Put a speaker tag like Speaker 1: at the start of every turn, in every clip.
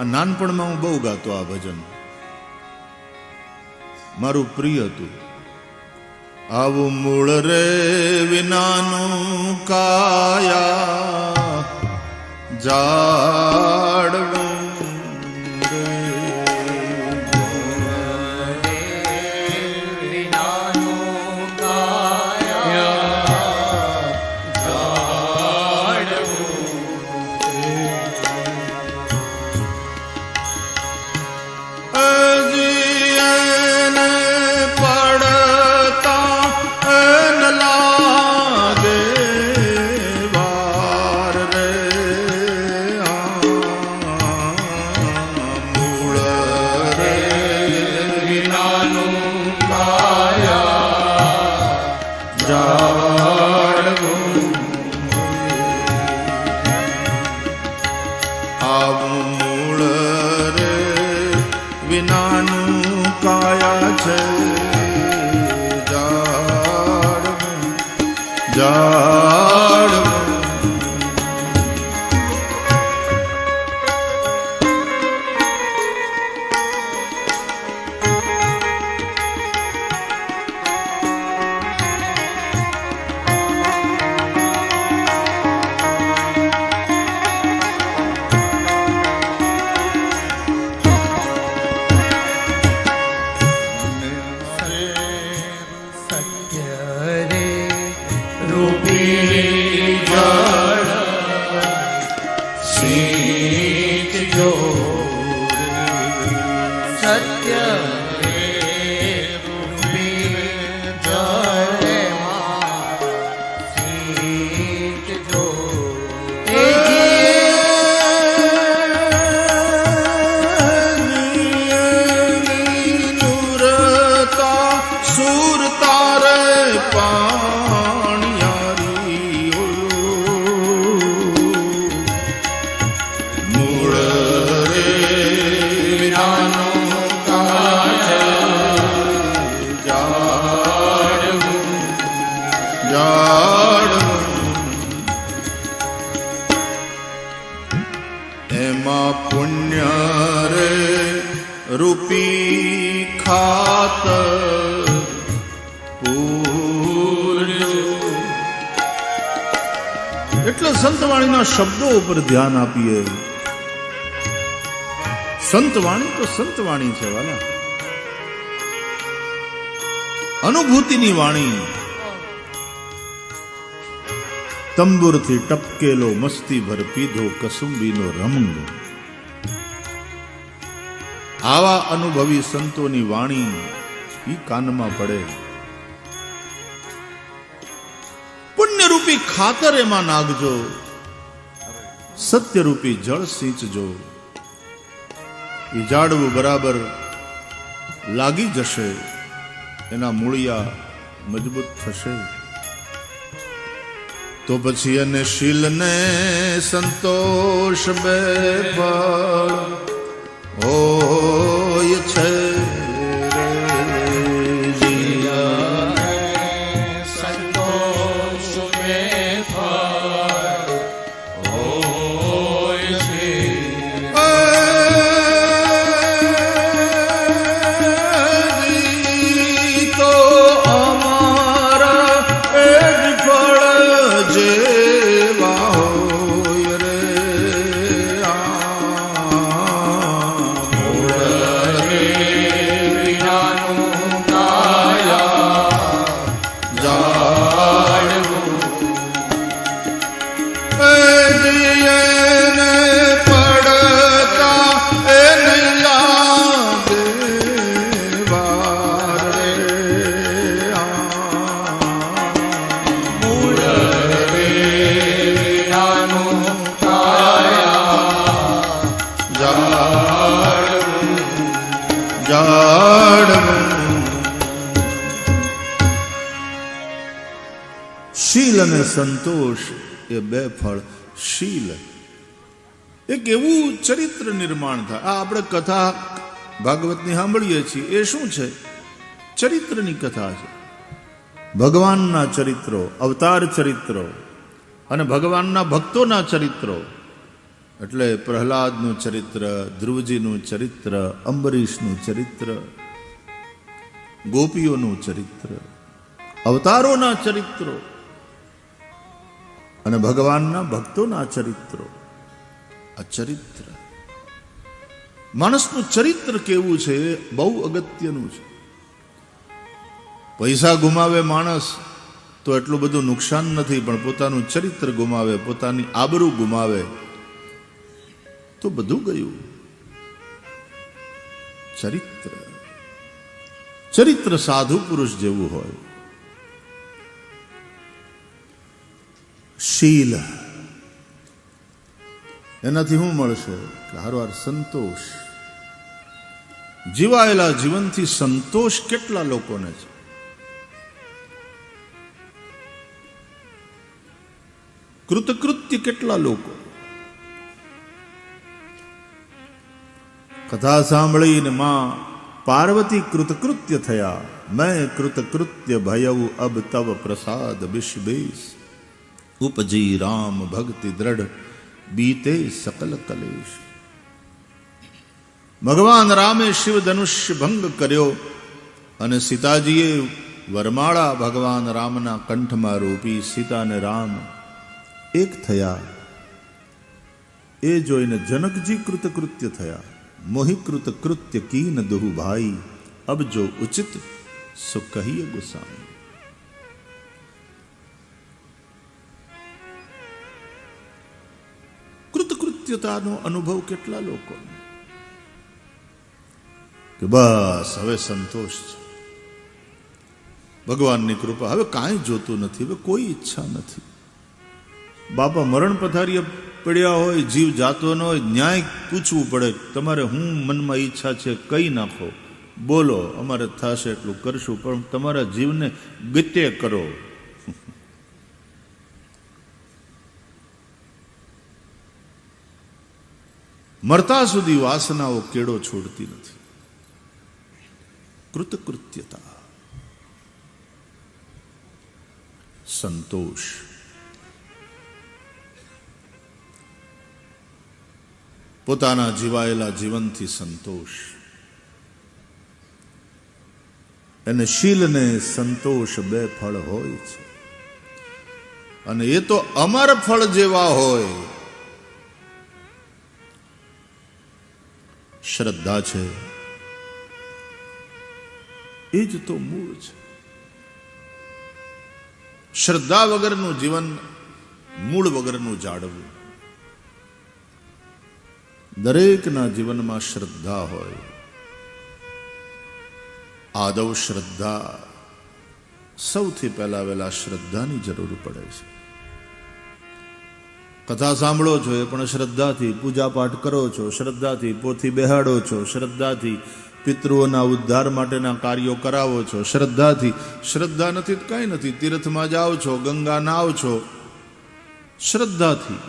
Speaker 1: આ નાનપણમાં હું બહુ ગાતો આ ભજન, મારું પ્રિય હતું. આવું મૂળ રે વિનાનું કાયા જાડવું વિનાનું કાયા છે જાડવું જાડવું. એમાં પુણ્ય રે રૂપી ખાતર પૂર્યું. એટલે સંતવાણીના શબ્દો ઉપર ધ્યાન આપીએ. સંતવાણી તો સંતવાણી છે વાલા, અનુભૂતિની વાણી. તંબુરથી ટપકેલો મસ્તી ભર પીધો કસુંબીનો રંગ. આવા અનુભવી સંતોની વાણી ઈ કાનમાં પડે. પુણ્યરૂપી ખાતર એમાં નાખજો, સત્યરૂપી જળ સિંચજો. એ ઝાડવું બરાબર લાગી જશે, એના મૂળિયા મજબૂત થશે. તો પછી એને શીલને સંતોષ બે ફળ હોય છે. સંતોષ બે ફળ હોય છે. તો અમારા એ જ ફળ જેવા હોય રે. મૂળ રે વિનાનું કાયા જાડવું. એને પડતા એ નહીં લાગે વાર રે. મૂળ શીલ અને સંતોષ એ બે ફળ. શીલ એક એવું ચરિત્ર નિર્માણ થાય. આ આપણે કથા ભાગવતની સાંભળીએ છીએ, એ શું છે? ચરિત્રની કથા છે. ભગવાનના ચરિત્રો, અવતાર ચરિત્રો અને ભગવાનના ભક્તોના ચરિત્રો. એટલે પ્રહલાદનું ચરિત્ર, ધ્રુવજીનું ચરિત્ર, અંબરીશનું ચરિત્ર, ગોપીઓનું ચરિત્ર, અવતારોના ચરિત્રો અને ભગવાનના ભક્તોના ચરિત્રો. આ ચરિત્ર, માણસનું ચરિત્ર કેવું છે બહુ અગત્યનું છે. પૈસા ગુમાવે માણસ તો એટલું બધું નુકસાન નથી, પણ પોતાનું ચરિત્ર ગુમાવે, પોતાની આબરૂ ગુમાવે તો બધું ગયું. ચરિત્ર, ચરિત્ર સાધુ પુરુષ જેવું હોય. શીલ, એનાથી શું મળશે કે હારવાર સંતોષ. જીવાયેલા જીવનથી સંતોષ કેટલા લોકોને છે. કૃતકૃત્ય કેટલા લોકો. કથા સાંભળીને માં પાર્વતી કૃતકૃત્ય થયા. મેં કૃતકૃત્ય ભયઉ અબ તવ પ્રસાદ વિષબેશ, ઉપજી રામ ભક્તિ દ્રઢ બીતે સકલ કલેશ. ભગવાન રામે શિવ ધનુષ્ય ભંગ કર્યો અને સીતાજીએ વરમાળા ભગવાન રામના કંઠમાં રોપી. સીતા અને રામ એક થયા. એ જોઈને જનકજી કૃતકૃત્ય થયા. મોહિ કૃતકૃત્ય કીન દુહુ ભાઈ, અબ જો ઉચિત સો કહીએ ગુસાઈ. કૃતકૃત્યતાનો અનુભવ કેટલા લોકો કે બસ હવે સંતોષ છે, ભગવાનની કૃપા, હવે કાંઈ જોતું નથી, હવે કોઈ ઈચ્છા નથી. બાપા મરણ પથારીએ પડ્યા હોય, જીવ જાતો ન હોય, ન્યાય પૂછવું પડે, તમારે હું મનમાં ઈચ્છા છે કઈ નાખો, બોલો, અમારે થશે એટલું કરશું, પણ તમારા જીવને ગતે કરો. મરતા સુધી વાસનાઓ કેડો છોડતી નથી. કૃતકૃત્યતા, સંતોષ. પોતાના જીવાયેલા જીવનથી સંતોષ. અને શીલ ને સંતોષ બે ફળ હોય છે, અને એ તો અમર ફળ જેવા હોય. શ્રદ્ધા છે એ જ તો મૂળ છે. શ્રદ્ધા વગરનું જીવન મૂળ વગરનું જાળવું. દરેકના જીવનમાં શ્રદ્ધા હોય. આદવ શ્રદ્ધા, સૌથી પહેલા વહેલા શ્રદ્ધાની જરૂર પડે છે. કથા સાંભળો છો એ પણ શ્રદ્ધાથી, પૂજા પાઠ કરો છો શ્રદ્ધાથી, પોથી બેહાડો છો શ્રદ્ધાથી, પિતૃઓના ઉદ્ધાર માટેના કાર્યો કરાવો છો શ્રદ્ધાથી. શ્રદ્ધા નથી તો કાંઈ નથી. તીર્થમાં જાઓ છો, ગંગા નાવ છો શ્રદ્ધાથી.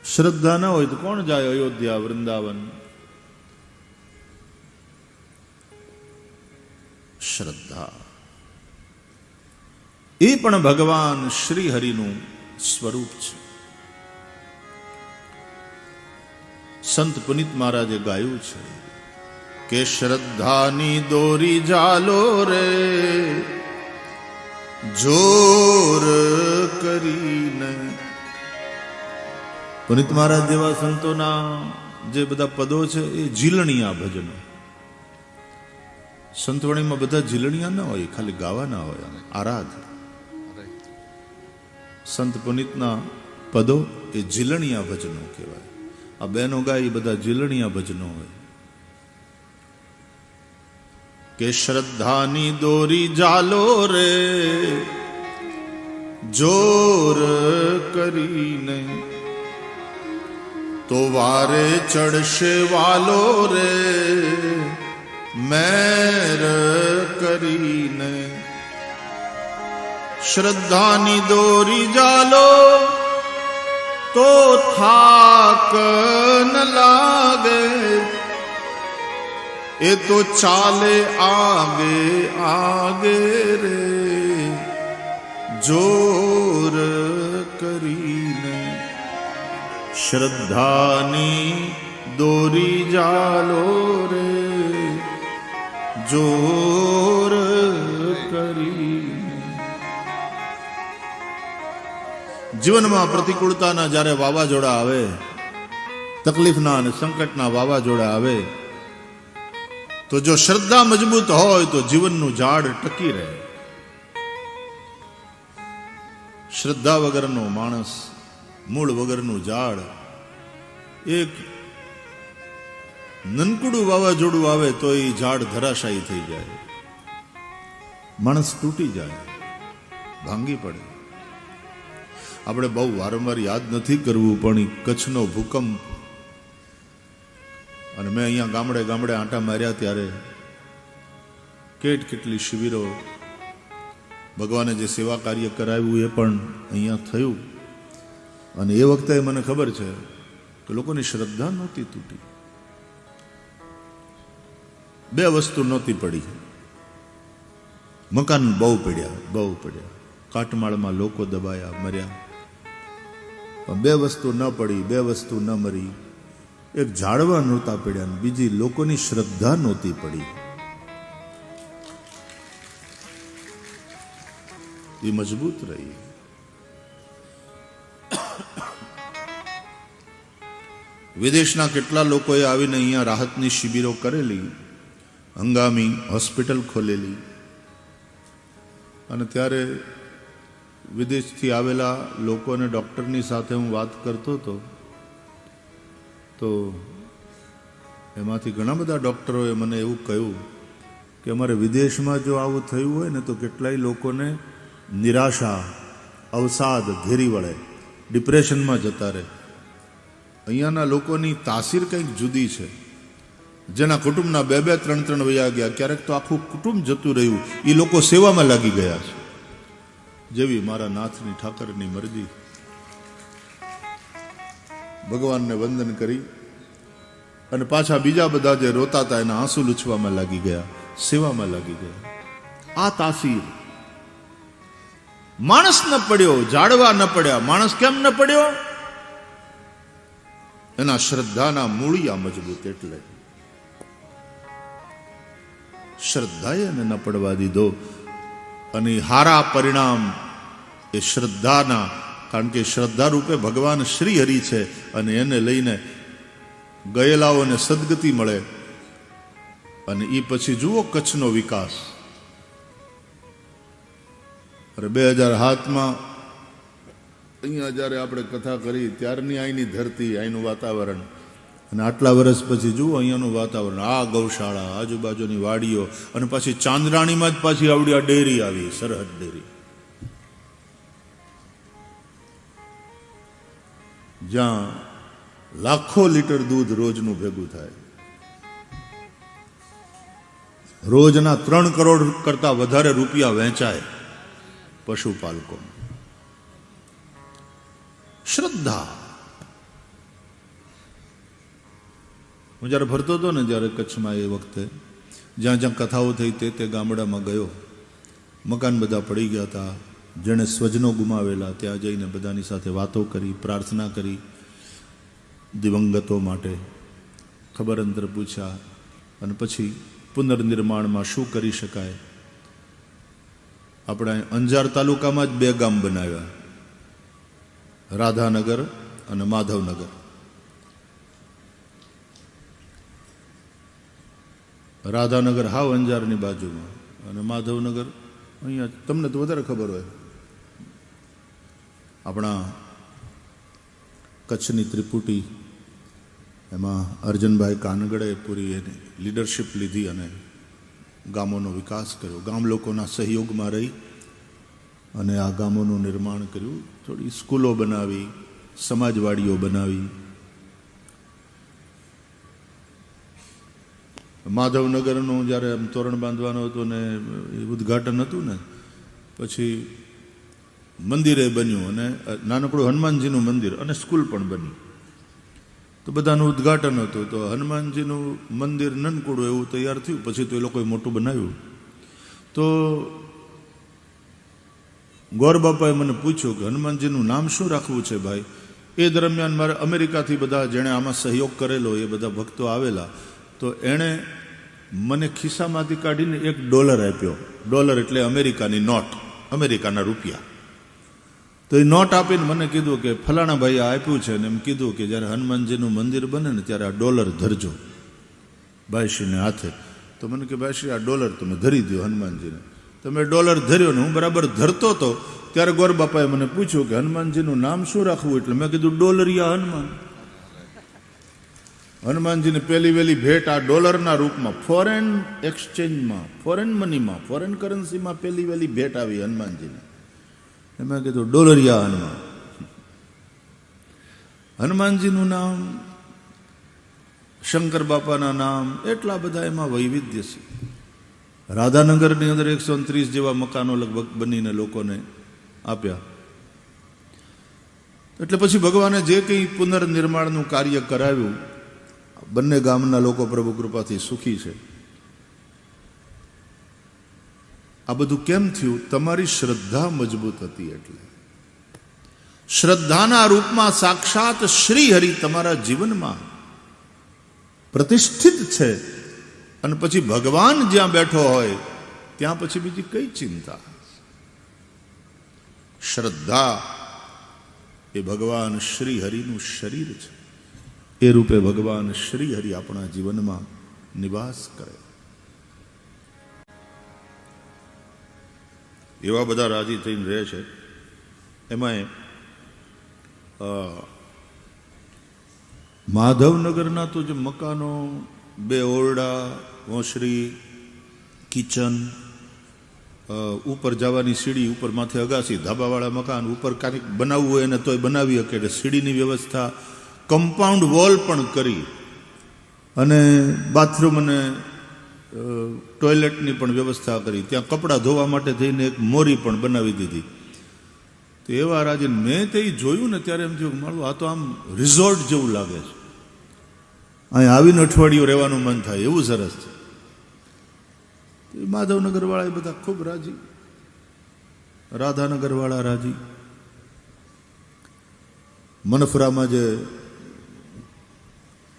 Speaker 1: શ્રદ્ધા ના હોય તો કોણ જાય અયોધ્યા, વૃંદાવન? શ્રદ્ધા એ પણ ભગવાન શ્રી હરિનું સ્વરૂપ છે. સંત પુનિત મહારાજે ગાયું છે કે શ્રદ્ધાની દોરી જાલો રે, જોર કરીને. પુનિત મહારાજ જેવા સંતોના જે બધા પદો છે એ ઝીલણિયા ભજનો. સંતવાણીમાં બધા ઝીલણિયા ના હોય, ખાલી ગાવાના હોય, આરાધ. સંત પુનિતના પદો એ ઝીલણિયા ભજનો કહેવાય. આ બહેનો ગાય એ બધા ઝીલણિયા ભજનો હોય. કે શ્રદ્ધાની દોરી જાલો રે, જોર કરીને, તો વારે ચડશે વાલો રે, મેર કરીને. શ્રદ્ધાની દોરી જાલો તો થાક ન લાગે, એ તો ચાલે આગે આગે રે, જોર કરીને શ્રદ્ધાની દોરી જાલો રે જોર કરીને. જીવનમાં પ્રતિકૂળતાના જ્યારે વાવાઝોડા આવે, તકલીફના અને સંકટના વાવાઝોડા આવે, તો જો શ્રદ્ધા મજબૂત હોય તો જીવનનું ઝાડ ટકી રહે. શ્રદ્ધા વગરનો માણસ, મૂળ વગરનું ઝાડ, એક નનકુડું વાવાઝોડું આવે તો એ ઝાડ ધરાશાયી થઈ જાય, માણસ તૂટી જાય, ભાંગી પડે. આપણે બહુ વારંવાર યાદ નથી કરવું, પણ કચ્છનો ભૂકંપ, અને મેં અહીંયા ગામડે ગામડે આંટા માર્યા ત્યારે કેટલી શિબિરો, ભગવાને જે સેવા કાર્ય કરાવ્યું એ પણ અહીંયા થયું. અને એ વખતે મને ખબર છે કે લોકોની શ્રદ્ધા નહોતી તૂટી. બે વસ્તુ નહોતી પડી, મકાન બહુ પડ્યા, કાટમાળમાં લોકો દબાયા, મર્યા. પણ બે વસ્તુ ન પડી, બે વસ્તુ ન મરી. એક ઝાડવા નહોતા પડ્યા, ને બીજી લોકોની શ્રદ્ધા નહોતી પડી. એ મજબૂત રહી. વિદેશના કેટલા લોકોએ આવીને અહીંયા રાહતની શિબિરો કરેલી, હંગામી હોસ્પિટલ ખોલેલી. અને ત્યારે વિદેશથી આવેલા લોકો અને ડૉક્ટરની સાથે હું વાત કરતો હતો, તો એમાંથી ઘણા બધા ડૉક્ટરોએ મને એવું કહ્યું કે અમારે વિદેશમાં જો આવું થયું હોય ને તો કેટલાય લોકોને નિરાશા, અવસાદ ઘેરી વળે, ડિપ્રેશનમાં જતા રહે. અહીંયાના લોકોની તાસીર કંઈક જુદી છે. જેના કુટુંબના બે ત્રણ વયા ગયા, ક્યારેક તો આખું કુટુંબ જતું રહ્યું, એ લોકો સેવામાં લાગી ગયા છે. જેવી મારા નાથની ઠાકરની મરજી. ભગવાનને વંદન કરી અને પાછા બીજા બધા જે રોતા હતા એના આંસુ લૂછવામાં લાગી ગયા, સેવામાં લાગી ગયા. આ તાસીર માણસ ન પડ્યો, ઝાડવા ન પડ્યા. માણસ કેમ ન પડ્યો? એના શ્રદ્ધાના મૂળિયા મજબૂત. એટલે શ્રદ્ધાએ એને ન પડવા દીધો. અને હારા પરિણામ એ શ્રદ્ધાના, કારણ કે શ્રદ્ધા રૂપે ભગવાન શ્રી હરિ છે, અને એને લઈને ગયેલાઓને સદગતિ મળે. અને એ પછી જુઓ કચ્છનો વિકાસ. અરે 2007માં અહીંયા જ્યારે આપણે કથા કરી ત્યારની અહીંની ધરતી, અહીંનું વાતાવરણ, અને આટલા વર્ષ પછી જુઓ અહીંયાનું વાતાવરણ. આ ગૌશાળા, આજુબાજુની વાડીઓ, અને પછી ચાંદરાણીમાં જ પાછી આવડી આ ડેરી આવી, સરહદ ડેરી, જ્યાં લાખો લીટર દૂધ રોજનું ભેગું થાય. રોજના 3 કરોડ કરતા વધારે રૂપિયા વહેંચાય પશુપાલકો. શ્રદ્ધા. હું જ્યારે ફરતો હતો ને, જ્યારે કચ્છમાં, એ વખતે જ્યાં જ્યાં કથાઓ થઈ તે ગામડામાં ગયો. મકાન બધા પડી ગયા હતા, જેણે સ્વજનો ગુમાવેલા, ત્યાં જઈને બધાની સાથે વાતો કરી, પ્રાર્થના કરી, દિવંગતો માટે ખબર અંતર પૂછ્યા. અને પછી પુનર્નિર્માણમાં શું કરી શકાય. આપણા અંજાર તાલુકામાં જ 2 ગામ બનાવ્યા, રાધાનગર અને માધવનગર. રાધાનગર હાવ અંજારની બાજુમાં, અને માધવનગર અહીંયા. તમને તો વધારે ખબર હોય, આપણા કચ્છની ત્રિપુટી, એમાં અર્જનભાઈ કાનગડે પૂરી એની લીડરશિપ લીધી અને ગામોનો વિકાસ કર્યો. ગામ લોકોના સહયોગમાં રહી અને આ ગામોનું નિર્માણ કર્યું. થોડી સ્કૂલો બનાવી, સમાજવાડીઓ બનાવી. માધવનગરનું જ્યારે આમ તોરણ બાંધવાનું હતું ને એ ઉદ્ઘાટન હતું ને, પછી મંદિરે બન્યું, અને નાનકડું હનુમાનજીનું મંદિર, અને સ્કૂલ પણ બની. તો બધાનું ઉદ્ઘાટન હતું. તો હનુમાનજીનું મંદિર નનકુડું એવું તૈયાર થયું. પછી તો એ લોકોએ મોટું બનાવ્યું. તો ગોર બાપાએ મને પૂછ્યું કે હનુમાનજીનું નામ શું રાખવું છે ભાઈ. એ દરમિયાન મારે અમેરિકાથી બધા જેણે આમાં સહયોગ કરેલો એ બધા ભક્તો આવેલા, તો એણે મને ખિસ્સામાંથી કાઢીને $1 આપ્યો. ડોલર એટલે અમેરિકાની નોટ, અમેરિકાના રૂપિયા. તો એ નોટ આપીને મને કીધું કે ફલાણા ભાઈ આ આપ્યું છે, ને એમ કીધું કે જ્યારે હનુમાનજીનું મંદિર બને ને ત્યારે આ $1 ધરજો ભાઈશ્રીને હાથે. તો મને કે ભાઈશ્રી આ $1 તમે ધરી દો હનુમાનજીને. તો મેં $1 ધર્યો ને હું બરાબર ધરતો હતો ત્યારે ગોર બાપાએ મને પૂછ્યું કે હનુમાનજીનું નામ શું રાખવું. એટલે મેં કીધું $1 હનુમાન. હનુમાનજીને પહેલી વહેલી ભેટ આ ડોલરના રૂપમાં, ફોરેન એક્સચેન્જમાં, ફોરેન મનીમાં, ફોરેન કરન્સીમાં પહેલી વહેલી ભેટ આવી હનુમાનજીને. મેં કીધું $1 હનુમાન. હનુમાનજીનું નામ, શંકર બાપાના નામ, એટલા બધા એમાં વૈવિધ્ય છે. રાધાનગરની અંદર 129 જેવા મકાનો લગભગ બનીને લોકોને આપ્યા. એટલે પછી ભગવાને જે કંઈ પુનર્નિર્માણનું કાર્ય કરાવ્યું, બંને ગામના લોકો પ્રભુ કૃપાથી સુખી છે. આ બધું કેમ થયું? તમારી શ્રદ્ધા મજબૂત હતી. એટલે શ્રદ્ધાના રૂપમાં સાક્ષાત શ્રી હરિ તમારા જીવનમાં પ્રતિષ્ઠિત છે. અને પછી ભગવાન જ્યાં બેઠો હોય ત્યાં પછી બીજી કઈ ચિંતા? શ્રદ્ધા એ ભગવાન શ્રી હરિનું શરીર છે. એ રૂપે ભગવાન શ્રી હરિ આપણા જીવનમાં નિવાસ કરે. એવા બધા રાજી થઈને રહે છે. એમાં માધવનગરના તો જે મકાનો, 2 ઓરડા, ઓસરી, કિચન, ઉપર જવાની સીડી, ઉપર માથે અગાસી, ધાબાવાળા મકાન, ઉપર કાંઈક બનાવવું હોય એને તોય બનાવી શકે એટલે સીડીની વ્યવસ્થા, કમ્પાઉન્ડ વોલ પણ કરી, અને બાથરૂમ અને ટોયલેટની પણ વ્યવસ્થા કરી. ત્યાં કપડાં ધોવા માટે થઈને એક મોરી પણ બનાવી દીધી. તો એવા રાજે મેં તે જોયું ને ત્યારે એમ થયું મારું આ તો આમ રિઝોર્ટ જેવું લાગે છે. અહીં આવીને અઠવાડિયું રહેવાનું મન થાય એવું સરસ છે. માધવનગર વાળા એ બધા ખૂબ રાજી, રાધાનગર વાળા રાજી. મનફરામાં જે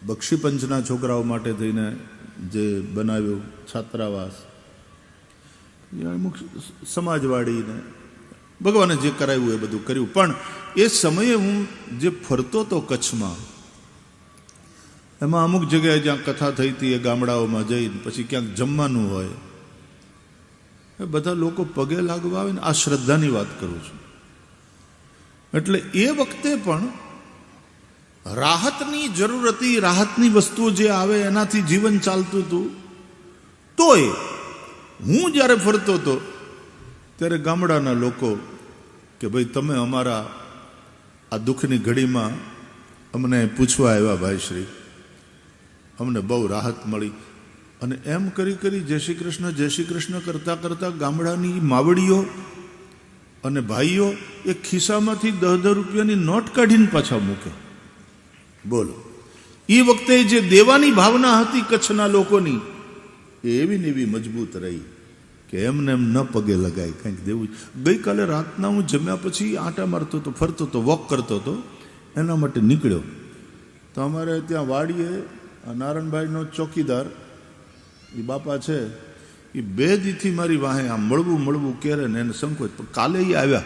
Speaker 1: બક્ષીપંચના છોકરાઓ માટે થઈને જે બનાવ્યું છાત્રાવાસ, અમુક સમાજવાડીને ભગવાને જે કરાવ્યું એ બધું કર્યું. પણ એ સમયે હું જે ફરતો હતો કચ્છમાં, એમાં અમુક જગ્યાએ જ્યાં કથા થઈ હતી એ ગામડાઓમાં જઈને પછી ક્યાંક જમવાનું હોય, એ બધા લોકો પગે લાગવા આવે ને. આ શ્રદ્ધાની વાત કરું છું. એટલે એ વખતે પણ રાહતની જરૂર હતી, રાહતની વસ્તુઓ જે આવે એનાથી જીવન ચાલતું હતું. તોય હું જ્યારે ફરતો હતો ત્યારે ગામડાના લોકો કે ભાઈ તમે અમારા આ દુઃખની ઘડીમાં અમને પૂછવા આવ્યા ભાઈશ્રી, અમને બહુ રાહત મળી. અને એમ કરી કરી જય શ્રી કૃષ્ણ કરતાં કરતાં ગામડાની માવડીઓ અને ભાઈઓ એ ખિસ્સામાંથી 10 રૂપિયાની નોટ કાઢીને પાછા મૂકે. બોલો, એ વખતે જે દેવાની ભાવના હતી કચ્છના લોકોની, એવી ને એવી મજબૂત રહી કે એમને એમ ન પગે લગાય, કંઈક દેવું. ગઈકાલે રાતના હું જમ્યા પછી આંટા મારતો હતો, ફરતો હતો, વોક કરતો હતો, એના માટે નીકળ્યો. તો અમારે ત્યાં વાડીએ નારાયણભાઈનો ચોકીદાર એ બાપા છે, એ 2 દીથી મારી વાહે આમ મળવું કેરે ને એને સંકોચ. પણ કાલે એ આવ્યા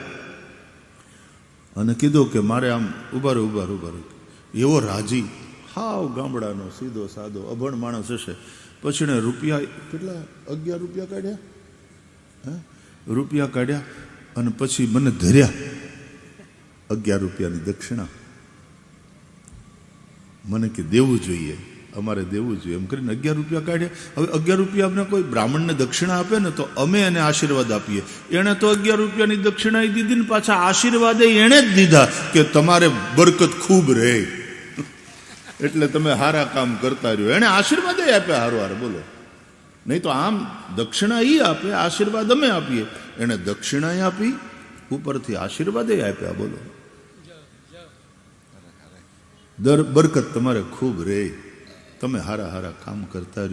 Speaker 1: અને કીધું કે મારે આમ ઉભા રહો. એવો રાજી, હાવ ગામડાનો સીધો સાદો અભણ માણસ હશે. પછી ને રૂપિયા કેટલા 11 રૂપિયા કાઢ્યા, રૂપિયા કાઢ્યા અને પછી મને ધર્યા 11 રૂપિયાની દક્ષિણા. મને કે દેવું જોઈએ, અમારે દેવું જોઈએ એમ કરીને 11 રૂપિયા કાઢ્યા. હવે 11 રૂપિયા અમને કોઈ બ્રાહ્મણને દક્ષિણા આપે ને તો અમે એને આશીર્વાદ આપીએ. એણે તો 11 રૂપિયાની દક્ષિણા દીધી ને પાછા આશીર્વાદે એણે જ દીધા કે તમારે બરકત ખૂબ રહે, એટલે તમે સારા કામ કરતા રહ્યો. એણે આશીર્વાદ આપ્યા હારો. બોલો, નહીં તો આમ દક્ષિણા એ આપે, આશીર્વાદ અમે આપીએ. એણે દક્ષિણા આપી, ઉપરથી આશીર્વાદ આપ્યા. બોલો, બરકત તમારે ખૂબ રહે, તમે હારા કામ કરતા રહ્યો.